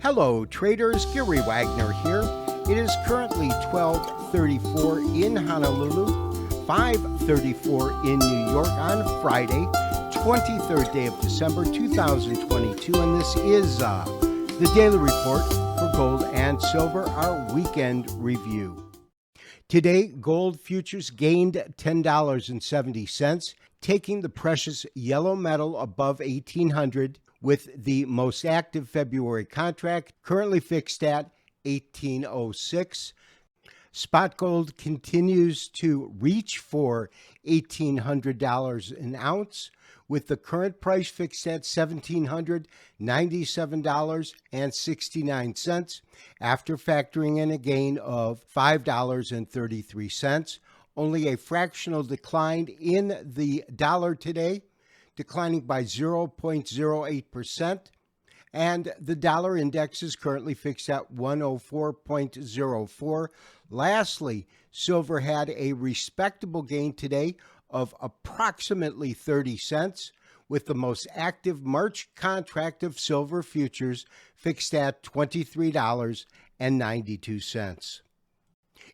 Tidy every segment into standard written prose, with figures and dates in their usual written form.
Hello traders, Gary Wagner here. It is currently 12:34 in Honolulu, 5:34 in New York on Friday, 23rd day of December 2022, and this is the Daily Report for Gold and Silver, our weekend review. Today, gold futures gained $10.70, taking the precious yellow metal above 1800, with the most active February contract currently fixed at 1806. Spot gold continues to reach for $1,800 an ounce, with the current price fixed at $1,797.69 after factoring in a gain of $5.33. Only a fractional decline in the dollar today, declining by 0.08%, and the dollar index is currently fixed at 104.04. Lastly, silver had a respectable gain today of approximately 30 cents, with the most active March contract of silver futures fixed at $23.92.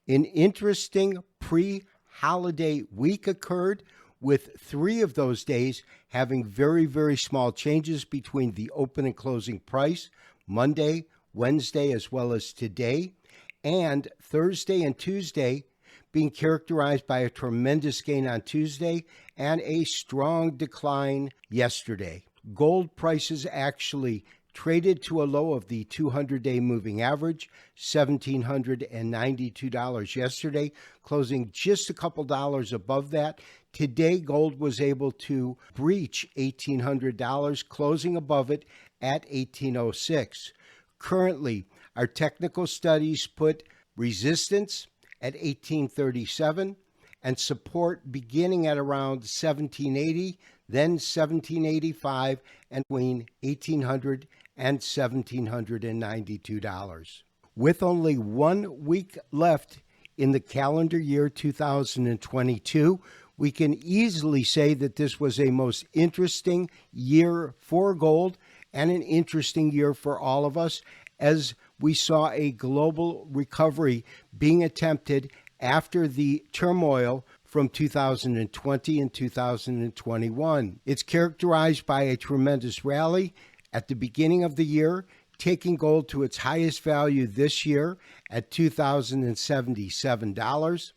An interesting pre-holiday week occurred, with 3 of those days having very, very small changes between the open and closing price, Monday, Wednesday, as well as today, and Thursday and Tuesday being characterized by a tremendous gain on Tuesday and a strong decline yesterday. Gold prices actually traded to a low of the 200-day moving average, $1,792 yesterday, closing just a couple dollars above that. Today, gold was able to breach $1,800, closing above it at 1806. Currently, our technical studies put resistance at 1837 and support beginning at around 1780, then 1785, and between 1800 and $1,792. With only 1 week left in the calendar year 2022, we can easily say that this was a most interesting year for gold and an interesting year for all of us, as we saw a global recovery being attempted after the turmoil from 2020 and 2021. It's characterized by a tremendous rally at the beginning of the year, taking gold to its highest value this year at $2,077,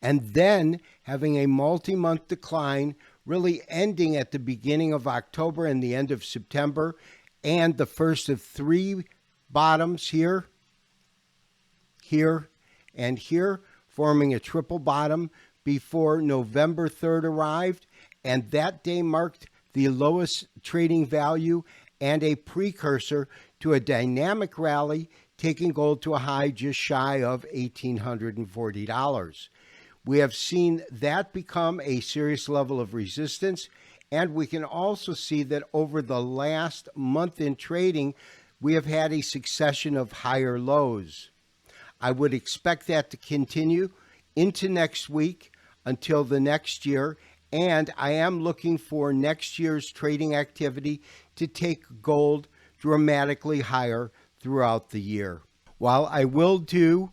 and then having a multi-month decline, really ending at the beginning of October and the end of September, and the first of 3 bottoms here, here, and here, forming a triple bottom before November 3rd arrived, and that day marked the lowest trading value and a precursor to a dynamic rally, taking gold to a high just shy of $1,840. We have seen that become a serious level of resistance, and we can also see that over the last month in trading, we have had a succession of higher lows. I would expect that to continue into next week until the next year, and I am looking for next year's trading activity to take gold dramatically higher throughout the year. While I will do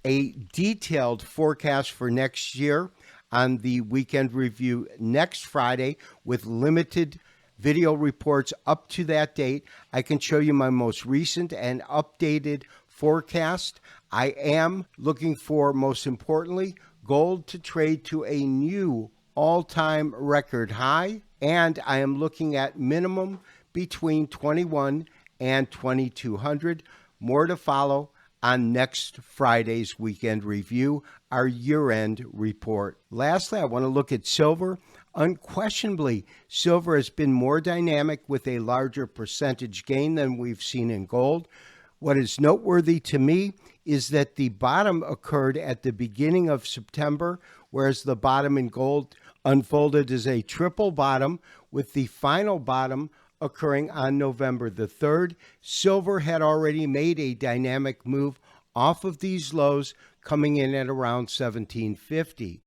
a detailed forecast for next year on the weekend review next Friday with limited video reports up to that date, I can show you my most recent and updated forecast. I am looking for, most importantly, gold to trade to a new all-time record high, and I am looking at minimum between 21 and 2200. More to follow on next Friday's weekend review, our year-end report. Lastly, I want to look at silver. Unquestionably, silver has been more dynamic with a larger percentage gain than we've seen in gold. What is noteworthy to me is that the bottom occurred at the beginning of September, whereas the bottom in gold unfolded as a triple bottom, with the final bottom occurring on November the 3rd. Silver had already made a dynamic move off of these lows, coming in at around 1750.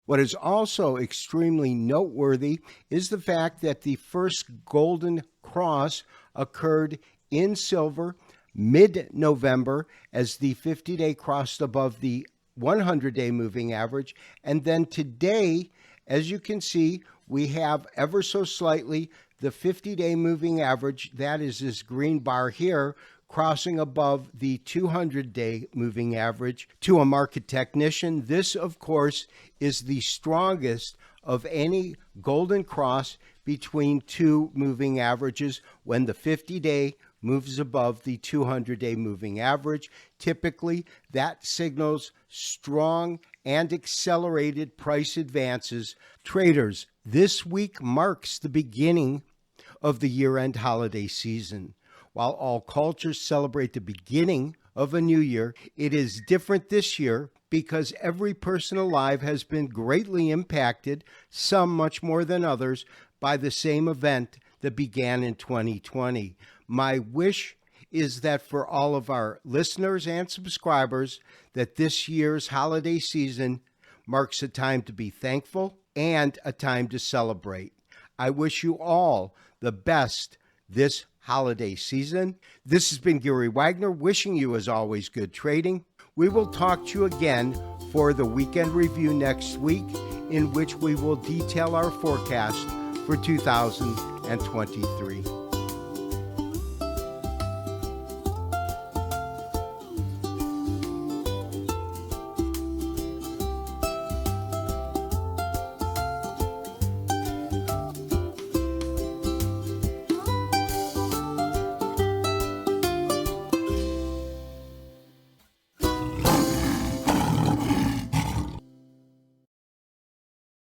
What is also extremely noteworthy is the fact that the first golden cross occurred in silver mid-November as the 50-day crossed above the 100-day moving average. And then today, as you can see, we have ever so slightly the 50-day moving average, that is this green bar here, crossing above the 200-day moving average. To a market technician, this, of course, is the strongest of any golden cross between two moving averages when the 50-day moves above the 200-day moving average. Typically, that signals strong and accelerated price advances. Traders, this week marks the beginning of the year-end holiday season. While all cultures celebrate the beginning of a new year, it is different this year because every person alive has been greatly impacted, some much more than others, by the same event that began in 2020. My wish is that for all of our listeners and subscribers, that this year's holiday season marks a time to be thankful and a time to celebrate. I wish you all the best this holiday season. This has been Gary Wagner wishing you, as always, good trading. We will talk to you again for the weekend review next week, in which we will detail our forecast for 2023.